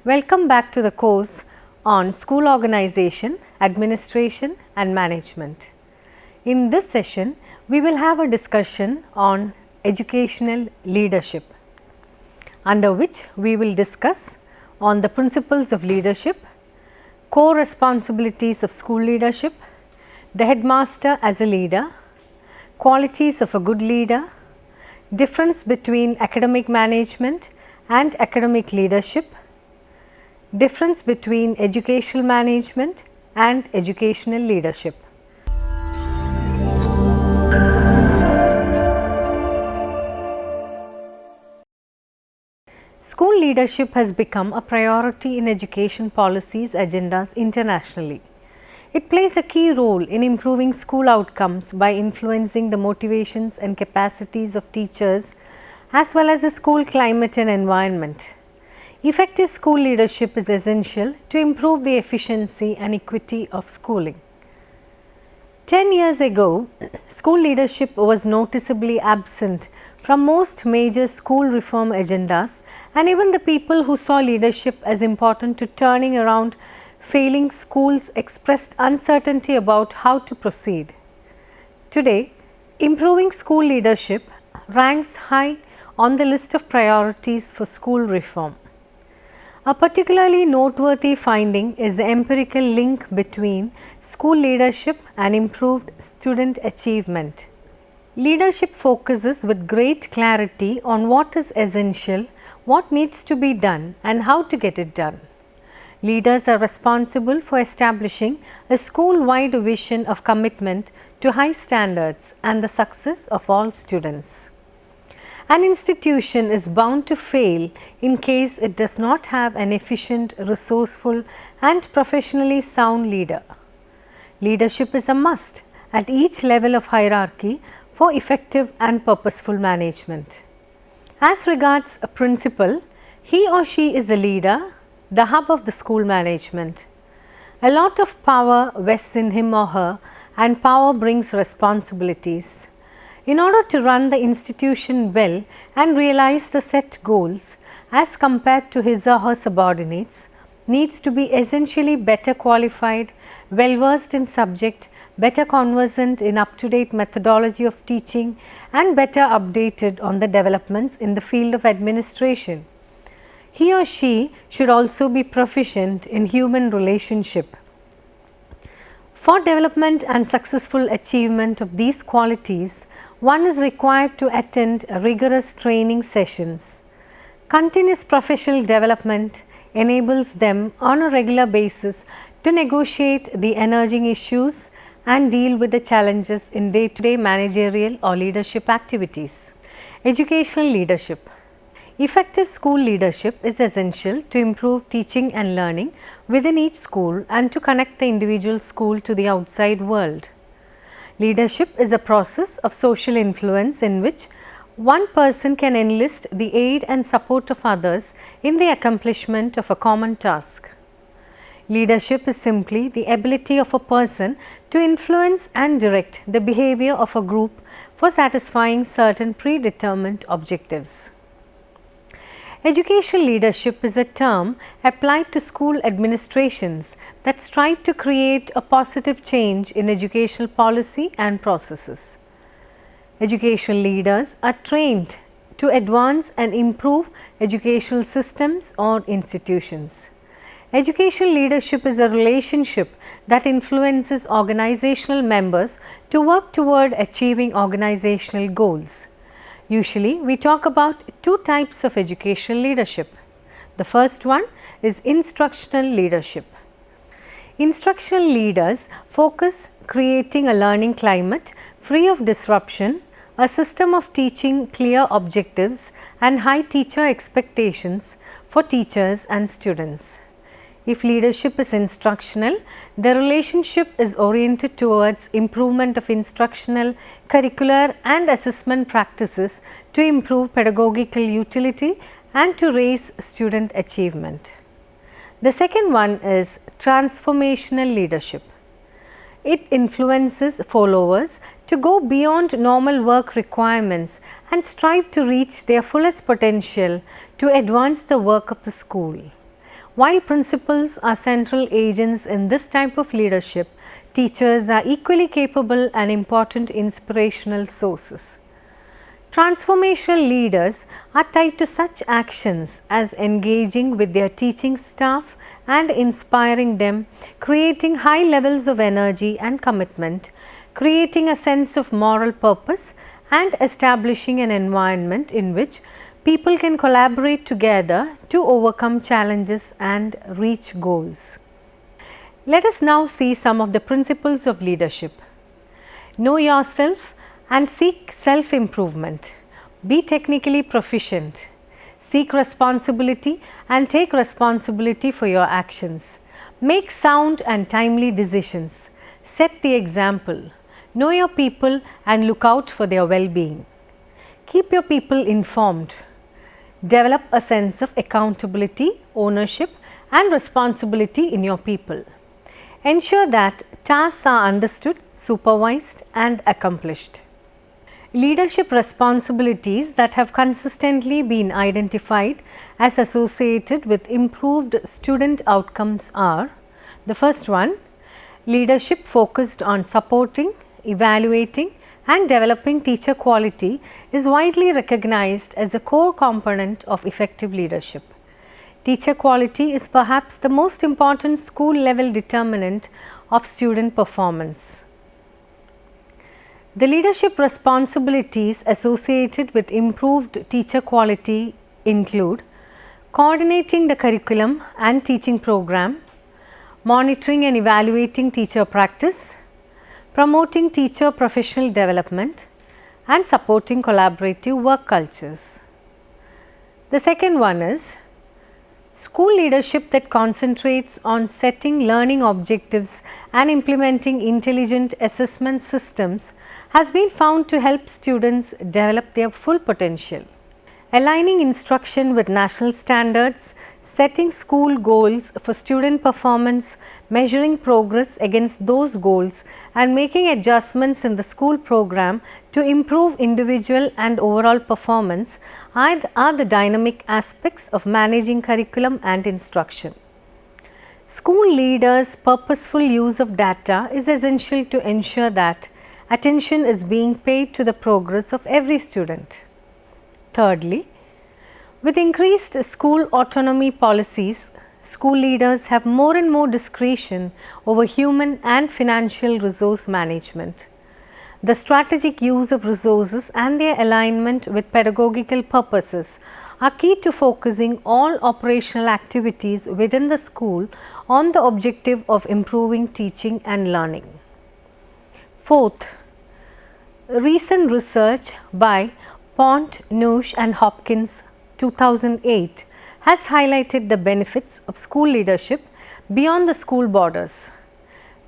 Welcome back to the course on School Organization, Administration and Management. In this session, we will have a discussion on educational leadership, under which we will discuss on the principles of leadership, core responsibilities of school leadership, the headmaster as a leader, qualities of a good leader, difference between academic management and academic leadership, difference between educational management and educational leadership. School leadership has become a priority in education policies agendas internationally. It plays a key role in improving school outcomes by influencing the motivations and capacities of teachers as well as the school climate and environment. Effective school leadership is essential to improve the efficiency and equity of schooling. 10 years ago, school leadership was noticeably absent from most major school reform agendas, and even the people who saw leadership as important to turning around failing schools expressed uncertainty about how to proceed. Today, improving school leadership ranks high on the list of priorities for school reform. A particularly noteworthy finding is the empirical link between school leadership and improved student achievement. Leadership focuses with great clarity on what is essential, what needs to be done, and how to get it done. Leaders are responsible for establishing a school-wide vision of commitment to high standards and the success of all students. An institution is bound to fail in case it does not have an efficient, resourceful, and professionally sound leader. Leadership is a must at each level of hierarchy for effective and purposeful management. As regards a principal, he or she is the leader, the hub of the school management. A lot of power vests in him or her, and power brings responsibilities. In order to run the institution well and realize the set goals as compared to his or her subordinates, needs to be essentially better qualified, well versed in subject, better conversant in up-to-date methodology of teaching, and better updated on the developments in the field of administration. He or she should also be proficient in human relationship. For development and successful achievement of these qualities, one is required to attend rigorous training sessions. Continuous professional development enables them on a regular basis to negotiate the emerging issues and deal with the challenges in day-to-day managerial or leadership activities. Educational leadership. Effective school leadership is essential to improve teaching and learning within each school and to connect the individual school to the outside world. Leadership is a process of social influence in which one person can enlist the aid and support of others in the accomplishment of a common task. Leadership is simply the ability of a person to influence and direct the behavior of a group for satisfying certain predetermined objectives. Educational leadership is a term applied to school administrations that strive to create a positive change in educational policy and processes. Educational leaders are trained to advance and improve educational systems or institutions. Educational leadership is a relationship that influences organizational members to work toward achieving organizational goals. Usually, we talk about two types of educational leadership. The first one is instructional leadership. Instructional leaders focus creating a learning climate free of disruption, a system of teaching clear objectives and high teacher expectations for teachers and students. If leadership is instructional, the relationship is oriented towards improvement of instructional, curricular and assessment practices to improve pedagogical utility and to raise student achievement. The second one is transformational leadership. It influences followers to go beyond normal work requirements and strive to reach their fullest potential to advance the work of the school. While principals are central agents in this type of leadership, teachers are equally capable and important inspirational sources. Transformational leaders are tied to such actions as engaging with their teaching staff and inspiring them, creating high levels of energy and commitment, creating a sense of moral purpose, and establishing an environment in which people can collaborate together to overcome challenges and reach goals. Let us now see some of the principles of leadership. Know yourself and seek self-improvement. Be technically proficient. Seek responsibility and take responsibility for your actions. Make sound and timely decisions. Set the example. Know your people and look out for their well-being. Keep your people informed. Develop a sense of accountability, ownership and responsibility in your people. Ensure that tasks are understood, supervised and accomplished. Leadership responsibilities that have consistently been identified as associated with improved student outcomes are: the first one, leadership focused on supporting, evaluating and developing teacher quality is widely recognized as a core component of effective leadership. Teacher quality is perhaps the most important school level determinant of student performance. The leadership responsibilities associated with improved teacher quality include coordinating the curriculum and teaching program, monitoring and evaluating teacher practice, promoting teacher professional development and supporting collaborative work cultures. The second one is school leadership that concentrates on setting learning objectives and implementing intelligent assessment systems has been found to help students develop their full potential. Aligning instruction with national standards, setting school goals for student performance, measuring progress against those goals and making adjustments in the school program to improve individual and overall performance are the dynamic aspects of managing curriculum and instruction. School leaders' purposeful use of data is essential to ensure that attention is being paid to the progress of every student. Thirdly, with increased school autonomy policies, school leaders have more and more discretion over human and financial resource management. The strategic use of resources and their alignment with pedagogical purposes are key to focusing all operational activities within the school on the objective of improving teaching and learning. Fourth, recent research by Pont, Noosh and Hopkins 2008 has highlighted the benefits of school leadership beyond the school borders.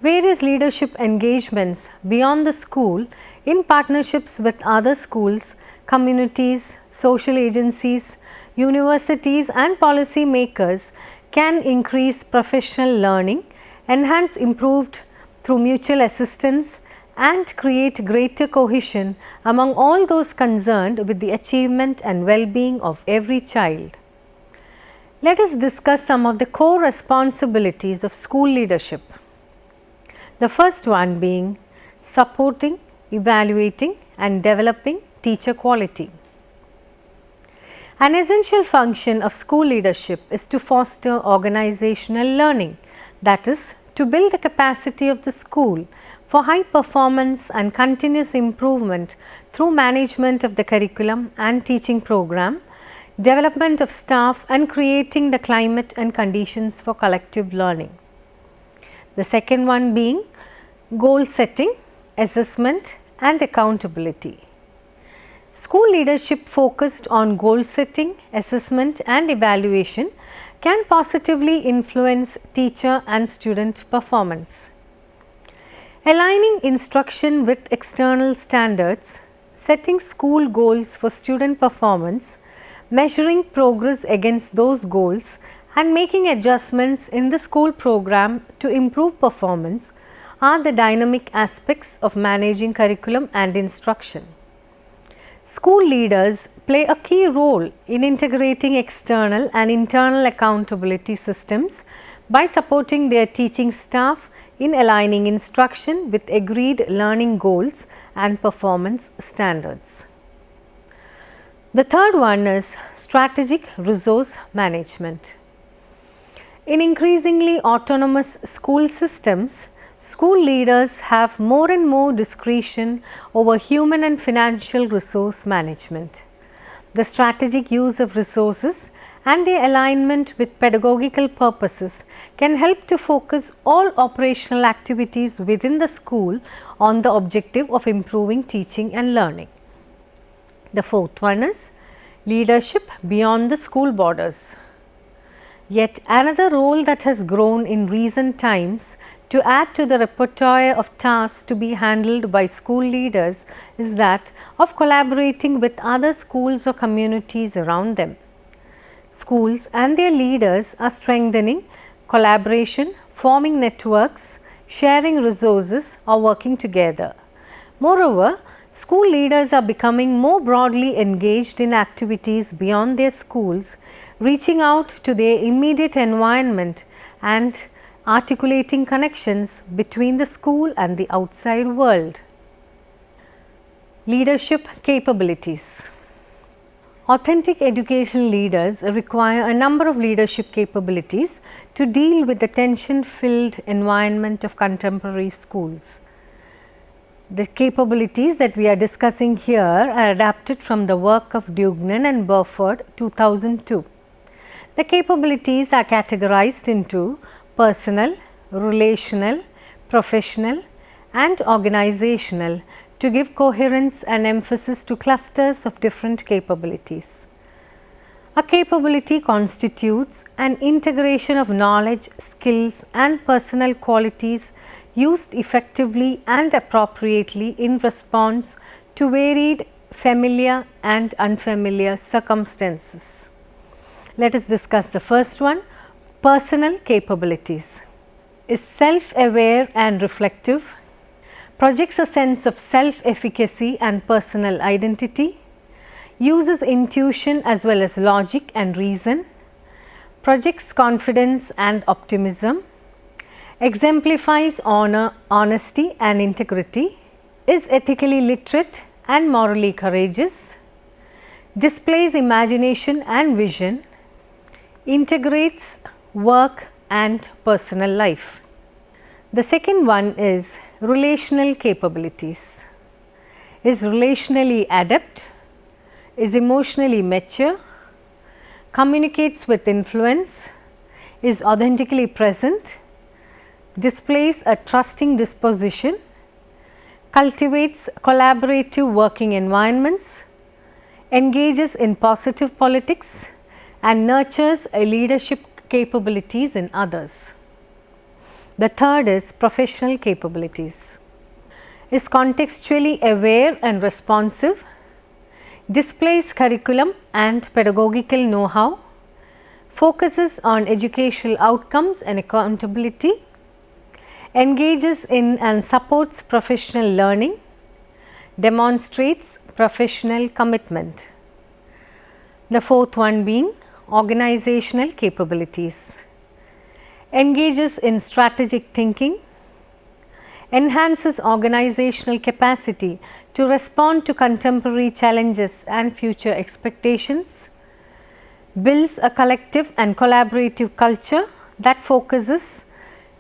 Various leadership engagements beyond the school in partnerships with other schools, communities, social agencies, universities and policy makers can increase professional learning, enhance improved through mutual assistance and create greater cohesion among all those concerned with the achievement and well-being of every child. Let us discuss some of the core responsibilities of school leadership. The first one being supporting, evaluating and developing teacher quality. An essential function of school leadership is to foster organizational learning, that is, to build the capacity of the school for high performance and continuous improvement through management of the curriculum and teaching program, development of staff and creating the climate and conditions for collective learning. The second one being goal setting, assessment and accountability. School leadership focused on goal setting, assessment and evaluation can positively influence teacher and student performance. Aligning instruction with external standards, setting school goals for student performance, measuring progress against those goals and making adjustments in the school program to improve performance are the dynamic aspects of managing curriculum and instruction. School leaders play a key role in integrating external and internal accountability systems by supporting their teaching staff in aligning instruction with agreed learning goals and performance standards. The third one is strategic resource management. In increasingly autonomous school systems, school leaders have more and more discretion over human and financial resource management. The strategic use of resources and their alignment with pedagogical purposes can help to focus all operational activities within the school on the objective of improving teaching and learning. The fourth one is leadership beyond the school borders. Yet another role that has grown in recent times to add to the repertoire of tasks to be handled by school leaders is that of collaborating with other schools or communities around them. Schools and their leaders are strengthening collaboration, forming networks, sharing resources or working together. Moreover, school leaders are becoming more broadly engaged in activities beyond their schools, reaching out to their immediate environment and articulating connections between the school and the outside world. Leadership capabilities. Authentic education leaders require a number of leadership capabilities to deal with the tension-filled environment of contemporary schools. The capabilities that we are discussing here are adapted from the work of Duignan and Burford 2002. The capabilities are categorized into personal, relational, professional and organizational to give coherence and emphasis to clusters of different capabilities. A capability constitutes an integration of knowledge, skills and personal qualities used effectively and appropriately in response to varied familiar and unfamiliar circumstances. Let us discuss the first one. Personal capabilities. Is self-aware and reflective, projects a sense of self-efficacy and personal identity, uses intuition as well as logic and reason, projects confidence and optimism, exemplifies honor, honesty and integrity, is ethically literate and morally courageous, displays imagination and vision, integrates work and personal life. The second one is relational capabilities. Is relationally adept, is emotionally mature, communicates with influence, is authentically present, displays a trusting disposition, cultivates collaborative working environments, engages in positive politics and nurtures a leadership capabilities in others. The third is professional capabilities. Is contextually aware and responsive, displays curriculum and pedagogical know-how, focuses on educational outcomes and accountability, engages in and supports professional learning, demonstrates professional commitment. The fourth one being organizational capabilities. Engages in strategic thinking, enhances organizational capacity to respond to contemporary challenges and future expectations, builds a collective and collaborative culture that focuses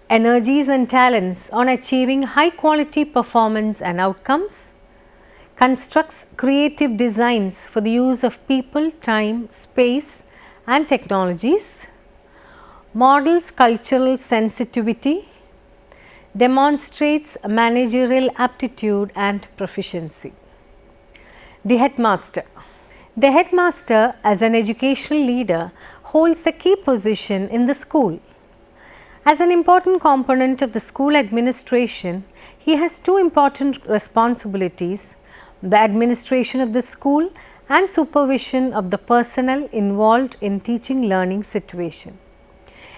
energies and talents on achieving high quality performance and outcomes, constructs creative designs for the use of people, time, space and technologies, models cultural sensitivity, demonstrates managerial aptitude and proficiency. The headmaster. The headmaster as an educational leader holds a key position in the school. As an important component of the school administration, he has two important responsibilities: the administration of the school and supervision of the personnel involved in teaching learning situation.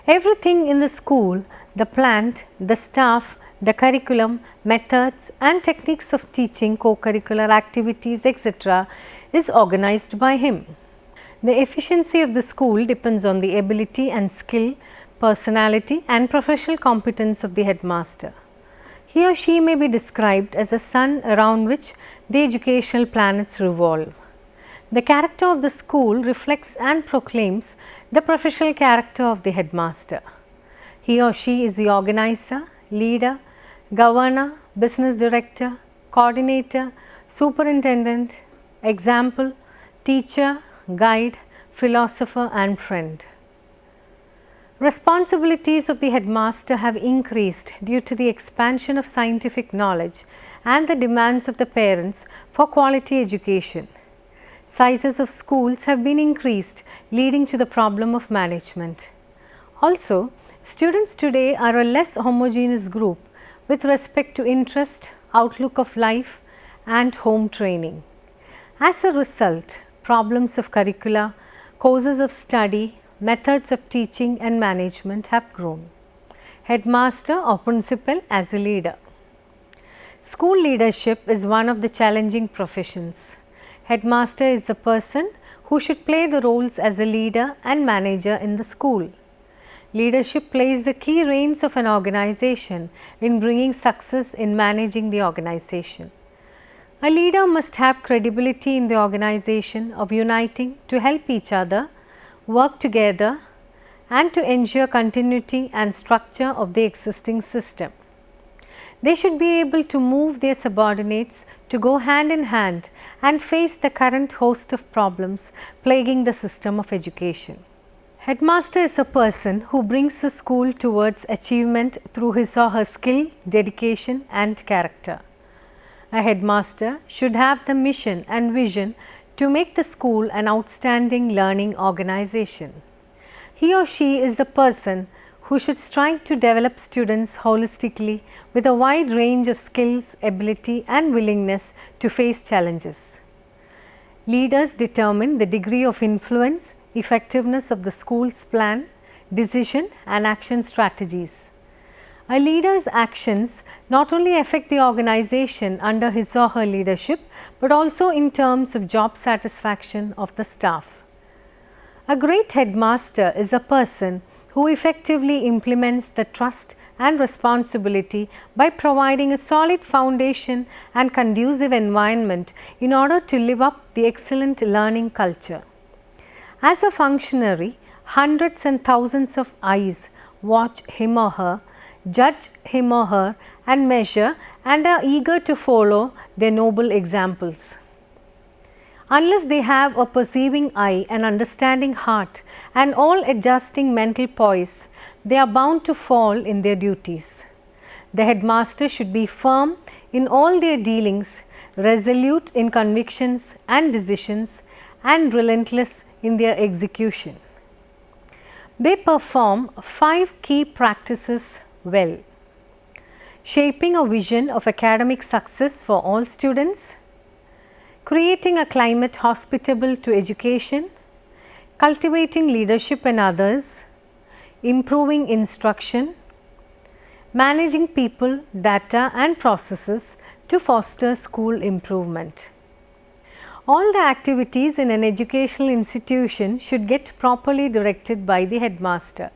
Everything in the school, the plant, the staff the curriculum, methods and techniques of teaching, co-curricular activities, etc. is organized by him. The efficiency of the school depends on the ability and skill, personality and professional competence of the headmaster. He or she may be described as a sun around which the educational planets revolve. The character of the school reflects and proclaims the professional character of the headmaster. He or she is the organizer, leader, governor, business director, coordinator, superintendent, example, teacher, guide, philosopher and friend. Responsibilities of the headmaster have increased due to the expansion of scientific knowledge and the demands of the parents for quality education. Sizes of schools have been increased, leading to the problem of management. Also, students today are a less homogeneous group with respect to interest, outlook of life and home training. As a result, problems of curricula, courses of study, methods of teaching and management have grown. Headmaster or principal as a leader. School leadership is one of the challenging professions. Headmaster is the person who should play the roles as a leader and manager in the school. Leadership plays the key reins of an organization in bringing success in managing the organization. A leader must have credibility in the organization of uniting to help each other, work together and to ensure continuity and structure of the existing system. They should be able to move their subordinates to go hand in hand and face the current host of problems plaguing the system of education. Headmaster is a person who brings the school towards achievement through his or her skill, dedication and character. A headmaster should have the mission and vision to make the school an outstanding learning organization. He or she is the person who should strive to develop students holistically with a wide range of skills, ability and willingness to face challenges. Leaders determine the degree of influence, effectiveness of the school's plan, decision and action strategies. A leader's actions not only affect the organization under his or her leadership, but also in terms of job satisfaction of the staff. A great headmaster is a person who effectively implements the trust and responsibility by providing a solid foundation and conducive environment in order to live up the excellent learning culture. As a functionary, hundreds and thousands of eyes watch him or her, judge him or her and measure and are eager to follow their noble examples. Unless they have a perceiving eye, an understanding heart and all adjusting mental poise, they are bound to fall in their duties. The headmaster should be firm in all their dealings, resolute in convictions and decisions and relentless in their execution. They perform 5 key practices well: shaping a vision of academic success for all students, creating a climate hospitable to education, cultivating leadership in others, improving instruction, managing people, data and processes to foster school improvement. All the activities in an educational institution should get properly directed by the headmaster.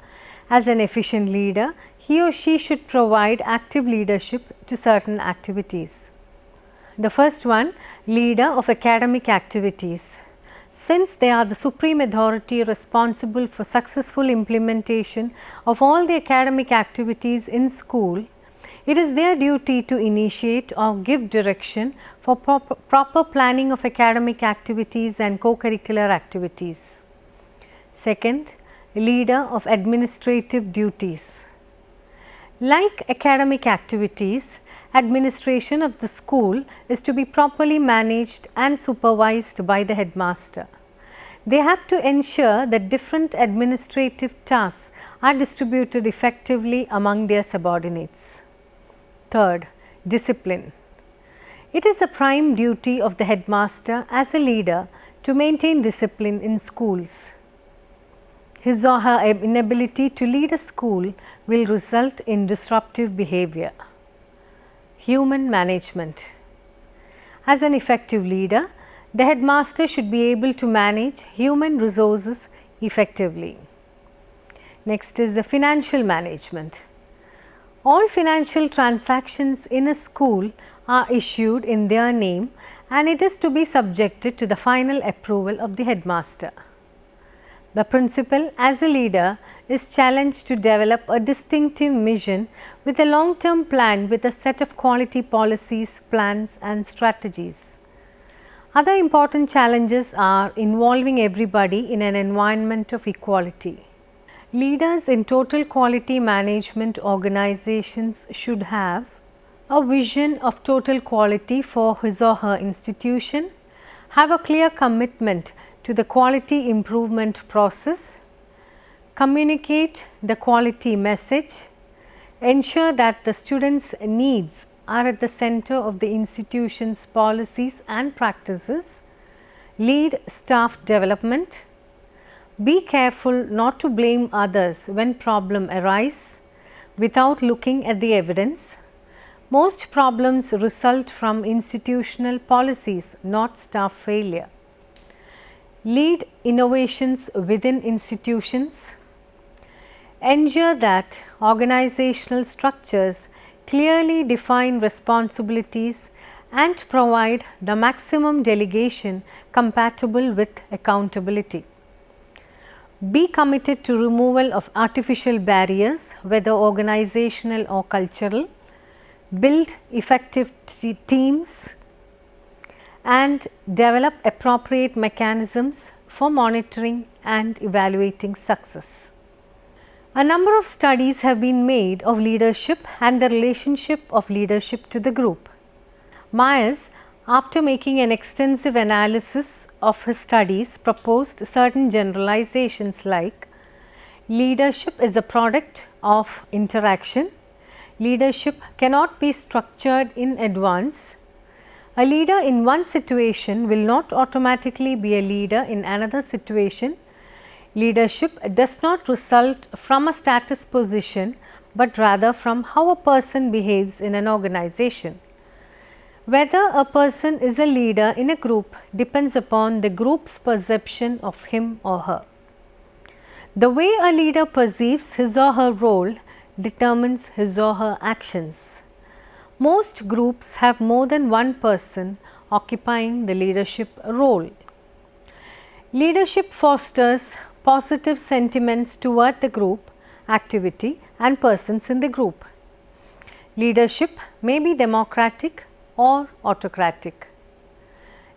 As an efficient leader, he or she should provide active leadership to certain activities. The first one, leader of academic activities. Since they are the supreme authority responsible for successful implementation of all the academic activities in school, it is their duty to initiate or give direction for proper planning of academic activities and co-curricular activities. Second, leader of administrative duties. Like academic activities, administration of the school is to be properly managed and supervised by the headmaster. They have to ensure that different administrative tasks are distributed effectively among their subordinates. Third, discipline. It is a prime duty of the headmaster as a leader to maintain discipline in schools. His or her inability to lead a school will result in disruptive behavior. Human management. As an effective leader, the headmaster should be able to manage human resources effectively. Next is the financial management. All financial transactions in a school are issued in their name and it is to be subjected to the final approval of the headmaster. The principal as a leader is challenged to develop a distinctive mission with a long-term plan with a set of quality policies, plans and strategies. Other important challenges are involving everybody in an environment of equality. Leaders in total quality management organizations should have a vision of total quality for his or her institution, have a clear commitment to the quality improvement process, communicate the quality message, ensure that the students' needs are at the center of the institution's policies and practices, lead staff development, be careful not to blame others when problems arise without looking at the evidence. Most problems result from institutional policies, not staff failure. Lead innovations within institutions. Ensure that organizational structures clearly define responsibilities and provide the maximum delegation compatible with accountability. Be committed to removal of artificial barriers, whether organizational or cultural. Build effective teams and develop appropriate mechanisms for monitoring and evaluating success. A number of studies have been made of leadership and the relationship of leadership to the group. Myers, after making an extensive analysis of his studies, proposed certain generalizations like leadership is a product of interaction, leadership cannot be structured in advance, a leader in one situation will not automatically be a leader in another situation, leadership does not result from a status position, but rather from how a person behaves in an organization. Whether a person is a leader in a group depends upon the group's perception of him or her. The way a leader perceives his or her role determines his or her actions. Most groups have more than one person occupying the leadership role. Leadership fosters positive sentiments toward the group, activity and persons in the group. Leadership may be democratic or autocratic.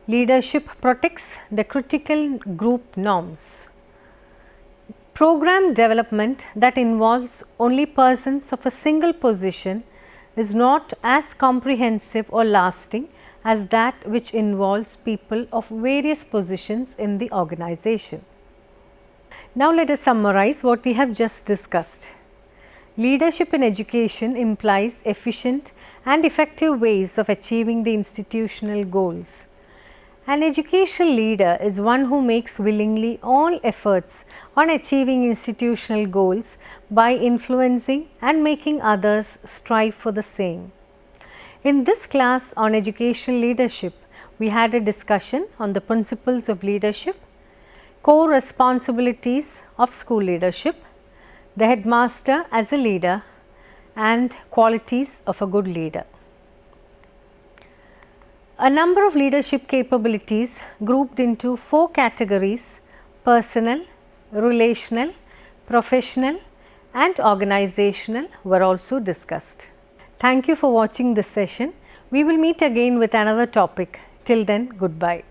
Leadership protects the critical group norms. Program development that involves only persons of a single position is not as comprehensive or lasting as that which involves people of various positions in the organization. Now, let us summarize what we have just discussed. Leadership in education implies efficient and effective ways of achieving the institutional goals. An educational leader is one who makes willingly all efforts on achieving institutional goals by influencing and making others strive for the same. In this class on educational leadership, we had a discussion on the principles of leadership, core responsibilities of school leadership, the headmaster as a leader and qualities of a good leader. A number of leadership capabilities grouped into 4 categories: personal, relational, professional and organizational were also discussed. Thank you for watching this session. We will meet again with another topic. Till then, goodbye.